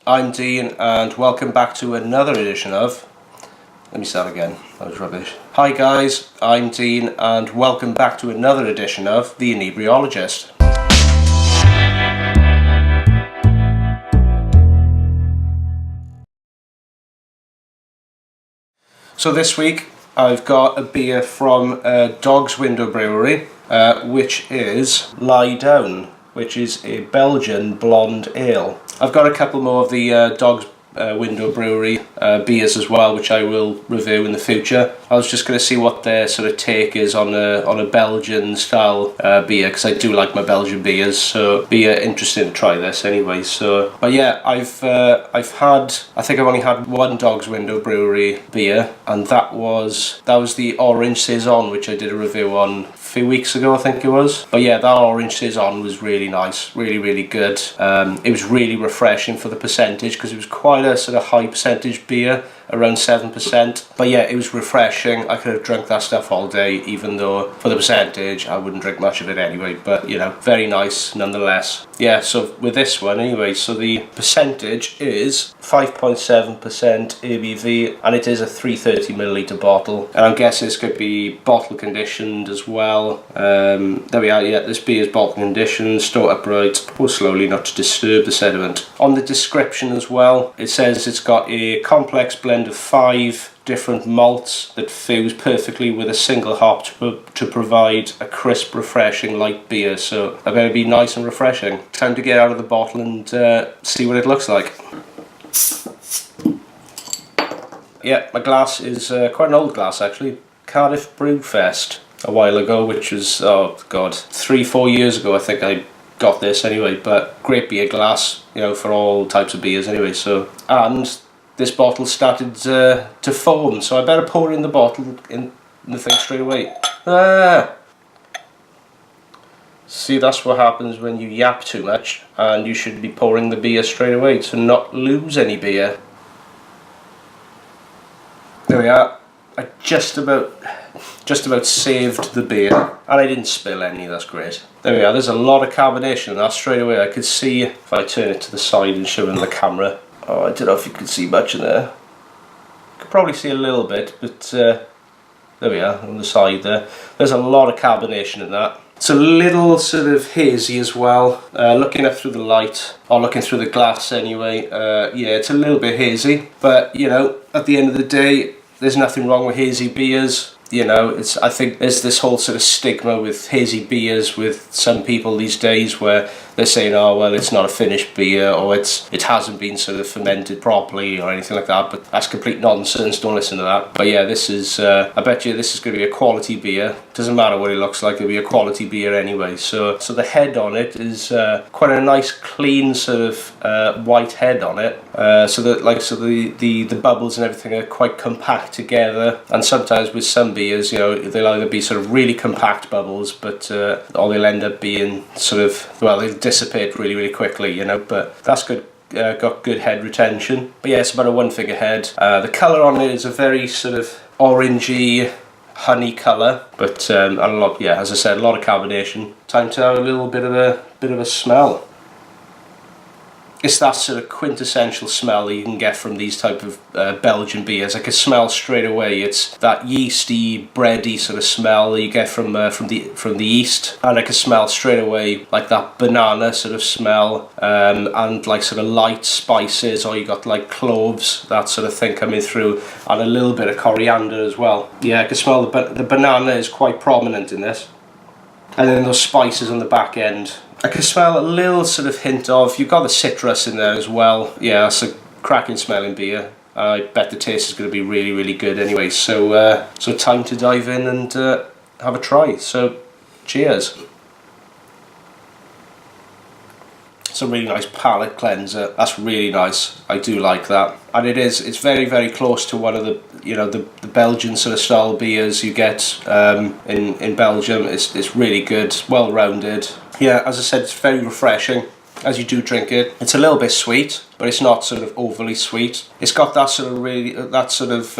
I'm Dean and welcome back to another edition of... Let me start again, that was rubbish. Hi guys, I'm Dean and welcome back to another edition of The Inebriologist. So this week I've got a beer from Dog's Window Brewery, which is Lie Down, which is a Belgian blonde ale. I've got a couple more of the Dog's Window Brewery beers as well, which I will review in the future. I was just going to see what their sort of take is on a Belgian style beer, because I do like my Belgian beers, so be interesting to try this anyway. So, but yeah, I think I've only had one Dog's Window Brewery beer, and that was the Orange Saison, which I did a review on a few weeks ago, I think it was. But yeah, that Orange Saison was really nice, really good. It was really refreshing for the percentage, because it was quite a sort of high percentage beer, around 7%. But yeah, it was refreshing. I could have drunk that stuff all day, even though for the percentage I wouldn't drink much of it anyway, but you know, very nice nonetheless. Yeah, so with this one anyway, so the percentage is 5.7% ABV, and it is a 330ml bottle, and I'm guessing it's going to be bottle conditioned as well. There we are. Yeah, this beer is bottle conditioned, stored upright, pour slowly not to disturb the sediment. On the description as well, it says it's got a complex blend of 5 different malts that fuse perfectly with a single hop to provide a crisp, refreshing light beer. So they're going to be nice and refreshing. Time to get out of the bottle and see what it looks like. Yeah, my glass is quite an old glass actually. Cardiff Brew Fest a while ago, which was, oh god, 3-4 years ago I think I got this anyway. But great beer glass, you know, for all types of beers anyway. So, and this bottle started to foam, so I better pour in the bottle in the thing straight away. See, that's what happens when you yap too much, and you should be pouring the beer straight away to not lose any beer. There we are. I just about saved the beer, and I didn't spill any. That's great. There we are. There's a lot of carbonation in that straight away. I could see, if I turn it to the side and show it on the camera. Oh, I don't know if you can see much in there. You could probably see a little bit, but there we are on the side there. There's a lot of carbonation in that. It's a little sort of hazy as well. Looking up through the light, or looking through the glass anyway, yeah, it's a little bit hazy. But, you know, at the end of the day, there's nothing wrong with hazy beers. You know, I think there's this whole sort of stigma with hazy beers with some people these days, where they're saying, oh well, it's not a finished beer, or it hasn't been sort of fermented properly or anything like that. But that's complete nonsense. Don't listen to that. But yeah, this is I bet you this is going to be a quality beer. Doesn't matter what it looks like, it'll be a quality beer anyway. So the head on it is quite a nice clean sort of white head on it. So the bubbles and everything are quite compact together. And sometimes with some beers, you know, they'll either be sort of really compact bubbles, but or they'll end up being sort of, well, they'll dissipate really quickly, you know. But that's good. Got good head retention. But yeah, it's about a 1 figure head. The colour on it is a very sort of orangey honey colour, but and a lot, yeah, as I said, a lot of carbonation. Time to have a little bit of a smell. It's that sort of quintessential smell that you can get from these type of Belgian beers. I can smell straight away. It's that yeasty, bready sort of smell that you get from the yeast, and I can smell straight away like that banana sort of smell, and like sort of light spices, or you got like cloves, that sort of thing coming through, and a little bit of coriander as well. Yeah, I can smell the banana is quite prominent in this, and then those spices on the back end. I can smell a little sort of hint of, you've got the citrus in there as well. Yeah, it's a cracking smelling beer. I bet the taste is going to be really good anyway. So time to dive in and have a try. So cheers. It's a really nice palate cleanser. That's really nice. I do like that. And it's very close to one of the, you know, the Belgian sort of style beers you get in Belgium. It's really good, well rounded. Yeah, as I said, it's very refreshing as you do drink it. It's a little bit sweet, but it's not sort of overly sweet. It's got that sort of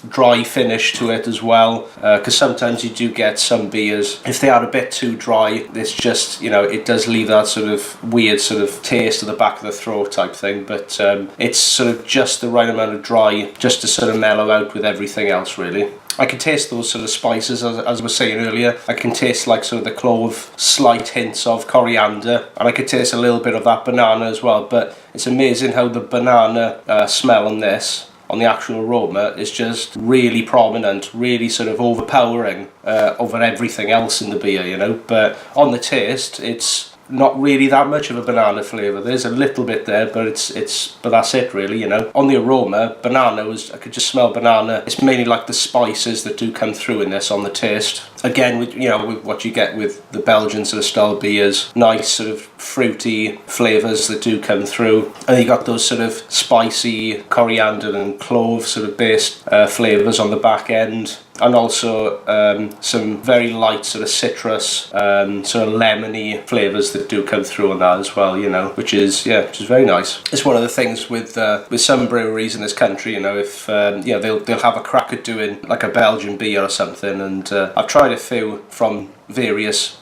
dry finish to it as well, because sometimes you do get some beers, if they are a bit too dry, it's just, you know, it does leave that sort of weird sort of taste at the back of the throat type thing, but it's sort of just the right amount of dry just to sort of mellow out with everything else really. I can taste those sort of spices, as I was saying earlier. I can taste like sort of the clove, slight hints of coriander, and I could taste a little bit of that banana as well, but it's amazing how the banana smell on this, on the actual aroma, is just really prominent, really sort of overpowering over everything else in the beer, you know. But on the taste, it's not really that much of a banana flavour. There's a little bit there, but but that's it really, you know. On the aroma, I could just smell banana. It's mainly like the spices that do come through in this on the taste. Again, with, you know, with what you get with the Belgian sort of style beers, nice sort of fruity flavours that do come through, and you got those sort of spicy coriander and clove sort of based flavours on the back end. And also some very light sort of citrus, sort of lemony flavours that do come through on that as well, you know, which is very nice. It's one of the things with some breweries in this country, you know, if you know, they'll have a crack at doing like a Belgian beer or something, and I've tried a few from various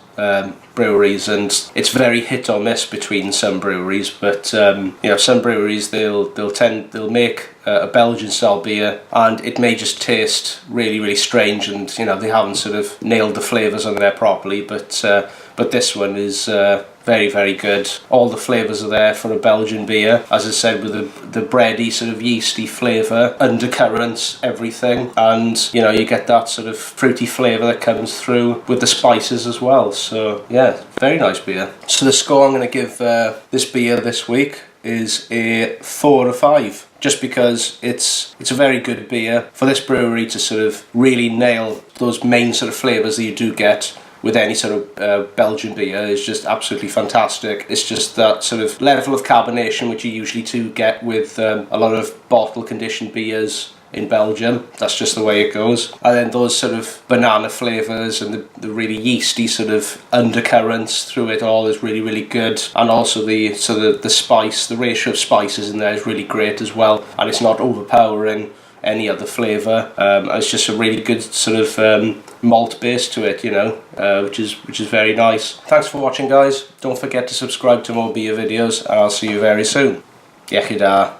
breweries, and it's very hit or miss between some breweries, but you know, some breweries they'll make a Belgian style beer and it may just taste really strange, and you know, they haven't sort of nailed the flavours on there properly, but this one is very good. All the flavours are there for a Belgian beer, as I said, with the bready sort of yeasty flavour, undercurrents, everything, and you know, you get that sort of fruity flavour that comes through with the spices as well. So yeah, very nice beer. So the score I'm going to give this beer this week is a 4 out of 5. Just because it's a very good beer for this brewery to sort of really nail those main sort of flavours that you do get with any sort of Belgian beer is just absolutely fantastic. It's just that sort of level of carbonation which you usually do get with a lot of bottle conditioned beers in Belgium. That's just the way it goes. And then those sort of banana flavours and the really yeasty sort of undercurrents through it all is really good. And also the spice, the ratio of spices in there is really great as well. And it's not overpowering any other flavour. It's just a really good sort of malt base to it, you know, which is very nice. Thanks for watching, guys. Don't forget to subscribe to more beer videos, and I'll see you very soon. Iechyd.